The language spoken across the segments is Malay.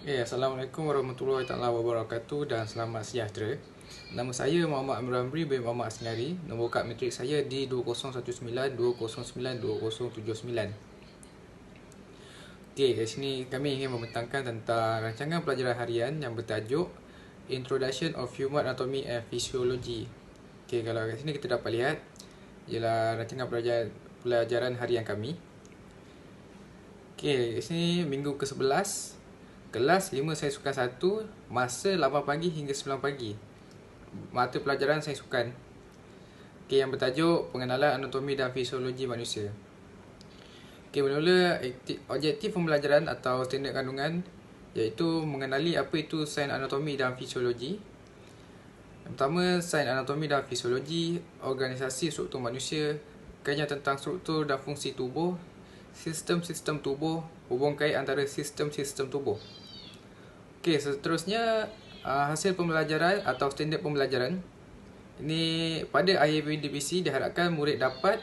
Assalamualaikum warahmatullahi taala wabarakatuh dan selamat sejahtera. Nama saya Muhammad Amir Amri bin Muhammad Asnari. Nombor kad matrik saya di 2019-2009-2079. Kat sini kami ingin membentangkan tentang rancangan pelajaran harian yang bertajuk Introduction of Human Anatomy and Physiology. Kalau kat sini kita dapat lihat ialah rancangan pelajaran harian kami. Kat sini minggu ke-11, kelas 5 saya sukan 1, masa 8 pagi hingga 9 pagi. Mata pelajaran saya sukan yang bertajuk Pengenalan Anatomi dan Fisiologi Manusia. Mula objektif pembelajaran atau standard kandungan iaitu mengenali apa itu sains anatomi dan fisiologi. Yang pertama, sains anatomi dan fisiologi, organisasi struktur manusia, kajian tentang struktur dan fungsi tubuh, sistem-sistem tubuh, hubung kait antara sistem-sistem tubuh. Seterusnya hasil pembelajaran atau standard pembelajaran. Ini pada akhir PDPC diharapkan murid dapat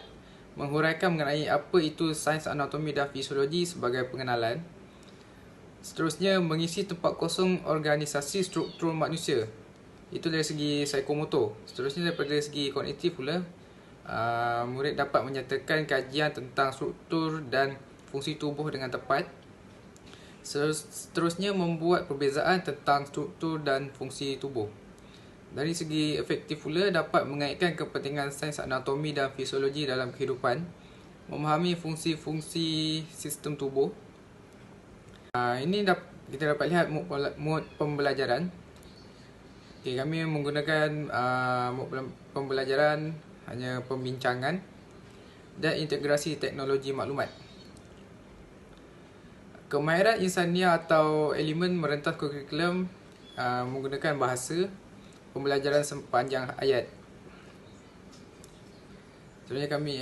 menghuraikan mengenai apa itu sains anatomi dan fisiologi sebagai pengenalan. Seterusnya mengisi tempat kosong organisasi struktur manusia. Itu dari segi psikomotor. Seterusnya daripada segi kognitif pula, murid dapat menyatakan kajian tentang struktur dan fungsi tubuh dengan tepat. Seterusnya membuat perbezaan tentang struktur dan fungsi tubuh. Dari segi efektif pula dapat mengaitkan kepentingan sains anatomi dan fisiologi dalam kehidupan, memahami fungsi-fungsi sistem tubuh. Ini kita dapat lihat mod pembelajaran. Kami menggunakan mod pembelajaran hanya pembincangan dan integrasi teknologi maklumat. Kemahiran insania atau elemen merentas kurikulum menggunakan bahasa, pembelajaran sepanjang ayat. Sebenarnya kami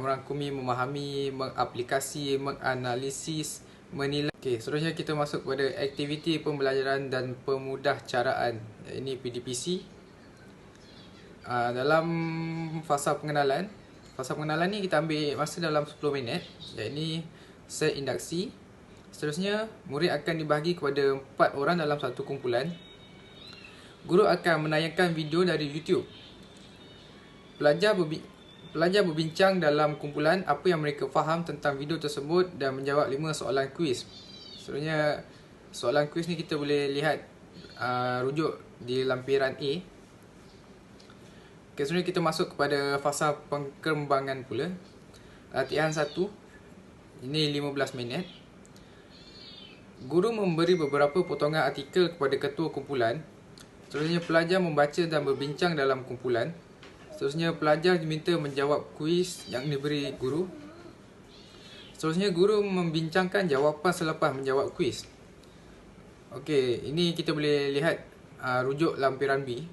merangkumi, memahami, mengaplikasi, menganalisis, menilai. Seterusnya kita masuk kepada aktiviti pembelajaran dan pemudahcaraan. Ini PDPC. Dalam fasa pengenalan ni kita ambil masa dalam 10 minit, iaitu set induksi. Seterusnya, murid akan dibahagi kepada 4 orang dalam satu kumpulan. Guru akan menayangkan video dari YouTube. Pelajar berbincang dalam kumpulan apa yang mereka faham tentang video tersebut dan menjawab 5 soalan kuis. Seterusnya, soalan kuis ni kita boleh lihat rujuk di lampiran A. Seterusnya kita masuk kepada fasa perkembangan pula. Latihan 1. Ini 15 minit. Guru memberi beberapa potongan artikel kepada ketua kumpulan. Seterusnya pelajar membaca dan berbincang dalam kumpulan. Seterusnya pelajar diminta menjawab kuis yang diberi guru. Seterusnya guru membincangkan jawapan selepas menjawab kuis. Ini kita boleh lihat rujuk lampiran B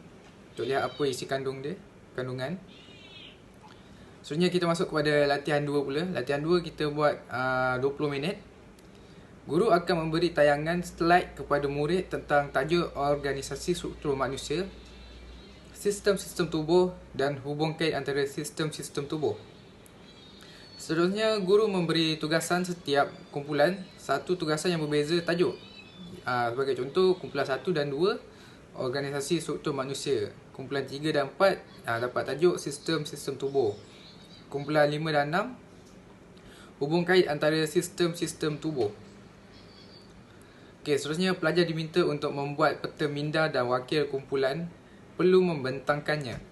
untuk lihat apa isi kandungan. Seterusnya kita masuk kepada latihan 2 pula. Latihan 2 kita buat 20 minit. Guru akan memberi tayangan slide kepada murid tentang tajuk organisasi struktur manusia, sistem-sistem tubuh dan hubung kait antara sistem-sistem tubuh. Seterusnya, guru memberi tugasan setiap kumpulan, satu tugasan yang berbeza tajuk. Sebagai contoh, kumpulan 1 dan 2, organisasi struktur manusia. Kumpulan 3 dan 4 dapat tajuk sistem-sistem tubuh. Kumpulan 5 dan 6, hubung kait antara sistem-sistem tubuh. Seterusnya pelajar diminta untuk membuat peta minda dan wakil kumpulan perlu membentangkannya.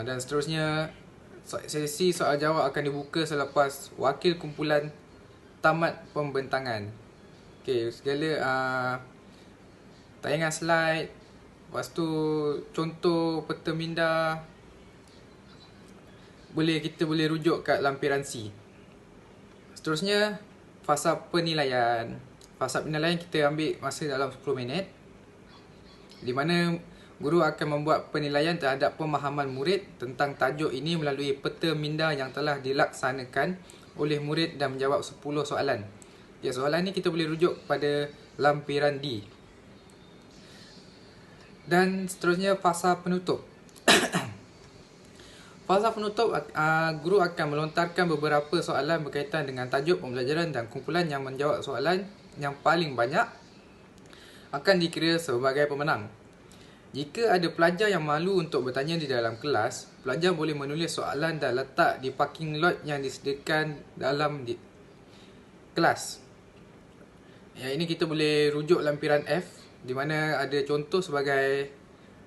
Dan seterusnya sesi soal jawab akan dibuka selepas wakil kumpulan tamat pembentangan. Segala tayangan slide, lepas tu contoh peta minda kita boleh rujuk kat lampiran C. Seterusnya fasa penilaian. Fasa penilaian kita ambil masa dalam 10 minit, di mana guru akan membuat penilaian terhadap pemahaman murid tentang tajuk ini melalui peta minda yang telah dilaksanakan oleh murid dan menjawab 10 soalan. Soalan ni kita boleh rujuk pada lampiran D. Dan seterusnya fasa penutup. Fasa penutup, guru akan melontarkan beberapa soalan berkaitan dengan tajuk pembelajaran dan kumpulan yang menjawab soalan yang paling banyak akan dikira sebagai pemenang. Jika ada pelajar yang malu untuk bertanya di dalam kelas, pelajar boleh menulis soalan dan letak di parking lot yang disediakan dalam kelas. Yang ini kita boleh rujuk lampiran F, di mana ada contoh sebagai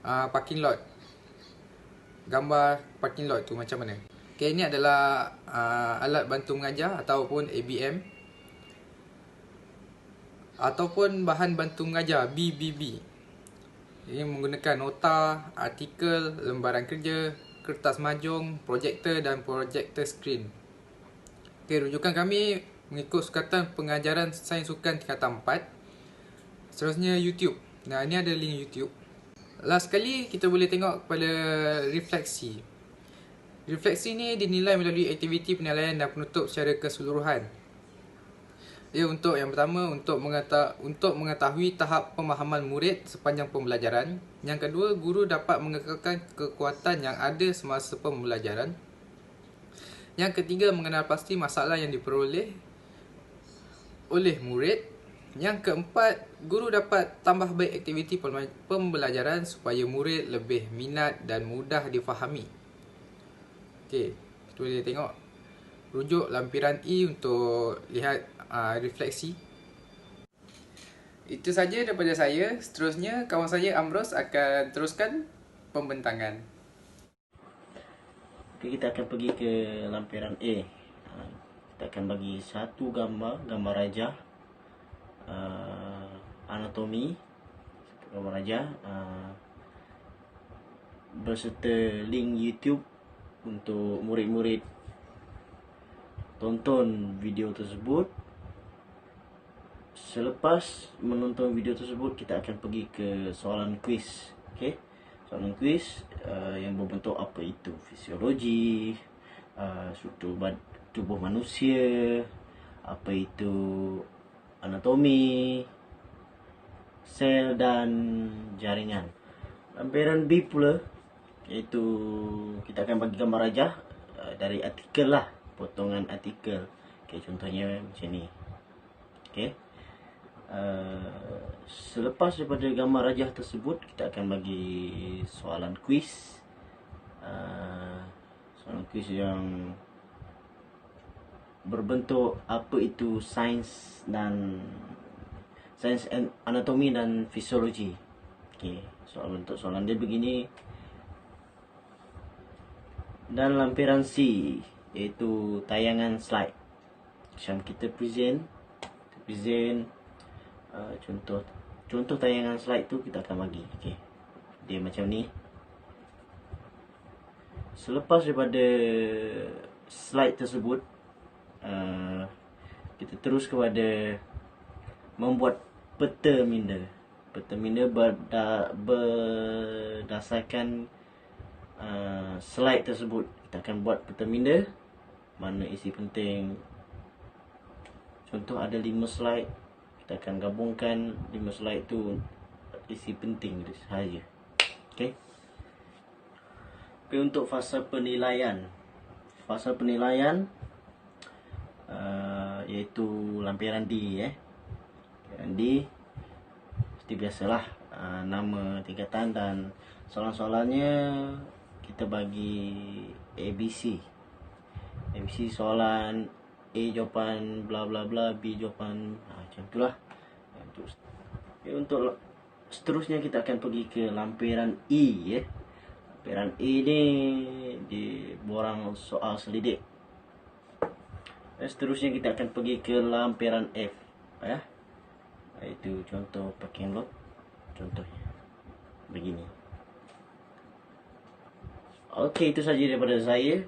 parking lot. Gambar parking lot tu macam mana. Okay, ini adalah alat bantu mengajar ataupun ABM, ataupun bahan bantu mengajar BBB. Ini menggunakan nota, artikel, lembaran kerja, kertas mahjong, projektor dan projektor skrin. Okay, rujukan kami mengikut sukatan pengajaran sains sukan tingkatan 4. Seterusnya YouTube. Nah, ini ada link YouTube. Last sekali kita boleh tengok kepada refleksi. Refleksi ni dinilai melalui aktiviti penilaian dan penutup secara keseluruhan. Ia untuk yang pertama untuk mengetahui tahap pemahaman murid sepanjang pembelajaran. Yang kedua, guru dapat mengekalkan kekuatan yang ada semasa pembelajaran. Yang ketiga, mengenal pasti masalah yang diperoleh oleh murid. Yang keempat, guru dapat tambah baik aktiviti pembelajaran supaya murid lebih minat dan mudah difahami. Okey, kita boleh tengok rujuk lampiran E untuk lihat refleksi. Itu saja daripada saya. Seterusnya kawan saya Amros akan teruskan pembentangan. Okay, kita akan pergi ke lampiran A. Kita akan bagi satu gambar rajah, anatomi, gambar rajah, berserta link YouTube untuk murid-murid tonton video tersebut. Selepas menonton video tersebut, kita akan pergi ke soalan kuis. Okay? Soalan kuis yang berbentuk apa itu fisiologi, struktur tubuh manusia, apa itu anatomi, sel dan jaringan. Lampiran B pula, iaitu kita akan bagi gambar rajah dari artikel lah, potongan artikel. Okay, contohnya macam ni. Okay. Selepas daripada gambar rajah tersebut, kita akan bagi soalan kuis. Soalan kuis yang berbentuk apa itu sains anatomi dan fisiologi. Okay, bentuk soalan dia begini. Dan lampiran C, iaitu tayangan slide. Macam kita present contoh tayangan slide tu kita akan bagi. Okay, dia macam ni. Selepas daripada slide tersebut, kita terus kepada membuat peta minda. Peta minda berdasarkan slide tersebut. Kita akan buat peta minda, mana isi penting. Contoh ada 5 slide, kita akan gabungkan 5 slide tu isi penting sahaja. Okay. Untuk fasa penilaian, iaitu lampiran D. Lampiran D seperti biasalah, nama, tingkatan dan soalan-soalannya kita bagi ABC. Soalan A jawapan bla bla bla, B jawapan macam itulah. Untuk seterusnya kita akan pergi ke lampiran E. Lampiran E ni di borang soal selidik. Dan seterusnya kita akan pergi ke lampiran F, iaitu contoh parking lot. Contohnya begini. Okey, itu saja daripada saya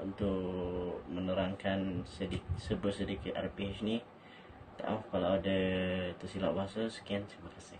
untuk menerangkan sedikit RPH ni. Maaf kalau ada tersilap bahasa. Sekian, terima kasih.